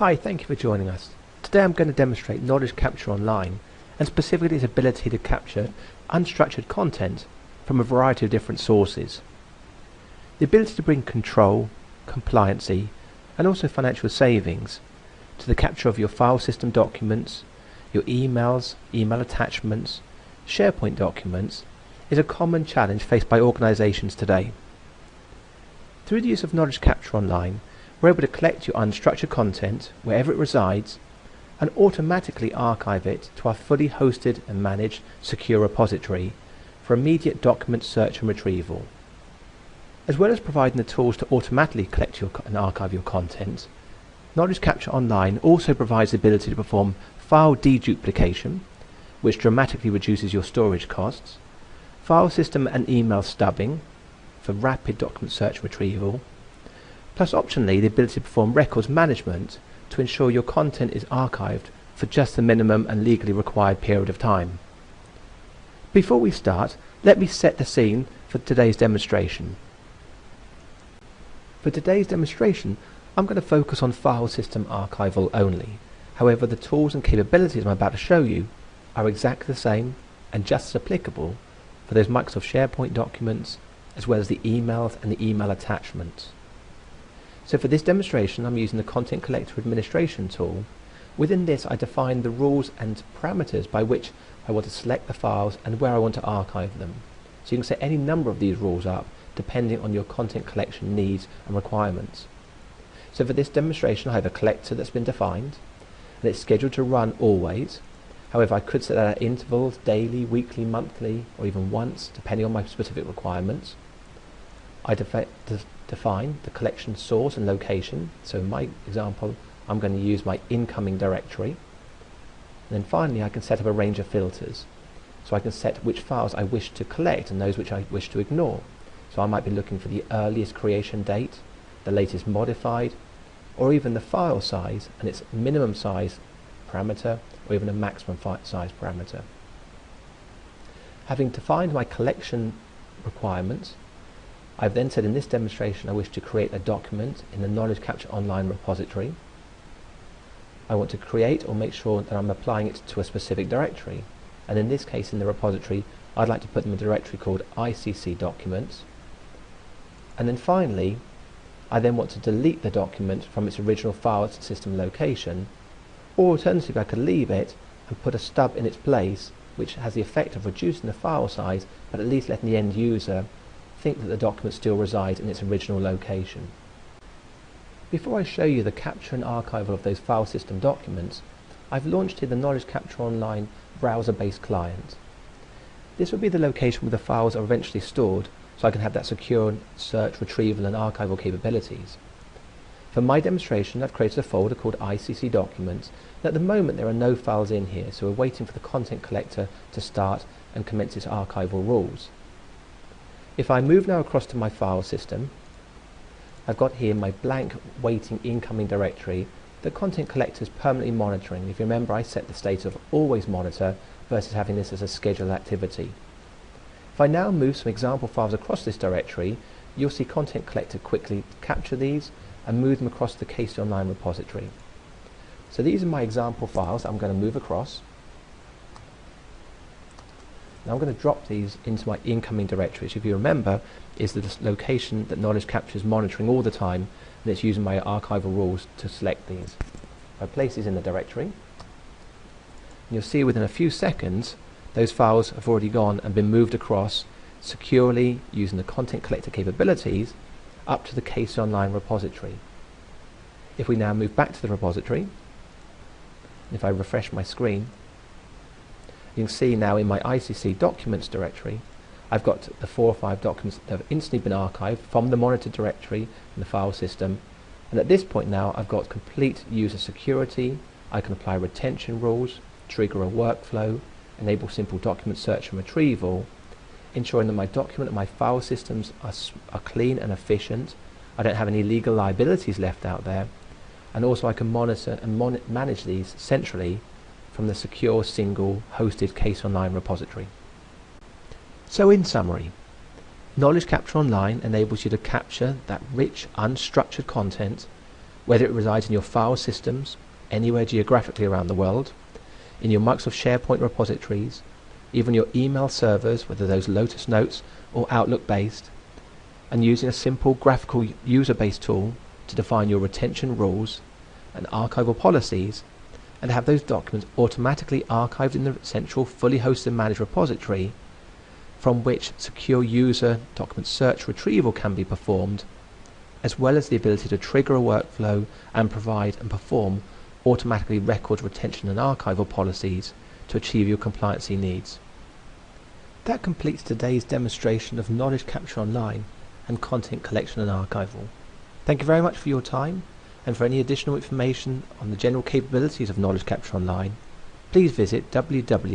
Hi, thank you for joining us. Today I'm going to demonstrate knowledge capture online, and specifically its ability to capture unstructured content from a variety of different sources. The ability to bring control, compliancy, and also financial savings to the capture of your file system documents, your emails, email attachments, SharePoint documents is a common challenge faced by organizations today. Through the use of knowledge capture online, we're able to collect your unstructured content wherever it resides and automatically archive it to our fully hosted and managed secure repository for immediate document search and retrieval. As well as providing the tools to automatically collect and archive your content, Knowledge Capture Online also provides the ability to perform file deduplication, which dramatically reduces your storage costs, file system and email stubbing for rapid document search and retrieval, plus optionally the ability to perform records management to ensure your content is archived for just the minimum and legally required period of time. Before we start, let me set the scene for today's demonstration. For today's demonstration, I'm going to focus on file system archival only. However, the tools and capabilities I'm about to show you are exactly the same and just as applicable for those Microsoft SharePoint documents as well as the emails and the email attachments. So for this demonstration I'm using the Content Collector Administration tool. Within this I define the rules and parameters by which I want to select the files and where I want to archive them. So you can set any number of these rules up depending on your content collection needs and requirements. So for this demonstration I have a collector that's been defined and it's scheduled to run always. However, I could set that at intervals, daily, weekly, monthly, or even once, depending on my specific requirements. I define the collection source and location. So in my example, I'm going to use my incoming directory. And then finally, I can set up a range of filters. So I can set which files I wish to collect and those which I wish to ignore. So I might be looking for the earliest creation date, the latest modified, or even the file size and its minimum size parameter, or even a maximum size parameter. Having defined my collection requirements, I've then said in this demonstration I wish to create a document in the Knowledge Capture Online repository. I want to create or make sure that I'm applying it to a specific directory, and in this case in the repository I'd like to put them in a directory called ICC documents. And then finally I then want to delete the document from its original file system location, or alternatively I could leave it and put a stub in its place which has the effect of reducing the file size but at least letting the end user think that the document still resides in its original location. Before I show you the capture and archival of those file system documents, I've launched here the Knowledge Capture Online browser-based client. This will be the location where the files are eventually stored, so I can have that secure search, retrieval and archival capabilities. For my demonstration I've created a folder called ICC Documents, and at the moment there are no files in here, so we're waiting for the content collector to start and commence its archival rules. If I move now across to my file system, I've got here my blank waiting incoming directory that content collector is permanently monitoring. If you remember, I set the state of always monitor versus having this as a scheduled activity. If I now move some example files across this directory, you'll see content collector quickly capture these and move them across the KC Online repository. So these are my example files that I'm going to move across. Now I'm going to drop these into my incoming directory, which if you remember is the location that Knowledge Capture is monitoring all the time, and it's using my archival rules to select these. I place these in the directory, and you'll see within a few seconds those files have already gone and been moved across securely using the content collector capabilities up to the KC Online repository. If we now move back to the repository, and if I refresh my screen, you can see now in my ICC documents directory I've got the 4 or 5 documents that have instantly been archived from the monitored directory in the file system, and at this point now I've got complete user security. I can apply retention rules, trigger a workflow, enable simple document search and retrieval, ensuring that my document and my file systems are clean and efficient. I don't have any legal liabilities left out there, and also I can monitor and manage these centrally from the secure single hosted KC Online repository. So in summary, Knowledge Capture Online enables you to capture that rich unstructured content whether it resides in your file systems, anywhere geographically around the world, in your Microsoft SharePoint repositories, even your email servers, whether those Lotus Notes or Outlook based, and using a simple graphical user-based tool to define your retention rules and archival policies, and have those documents automatically archived in the central fully hosted and managed repository, from which secure user document search retrieval can be performed, as well as the ability to trigger a workflow and provide and perform automatically record retention and archival policies to achieve your compliancy needs. That completes today's demonstration of Knowledge Capture Online and content collection and archival. Thank you very much for your time, and for any additional information on the general capabilities of Knowledge Capture Online, please visit www.kc-ol.com.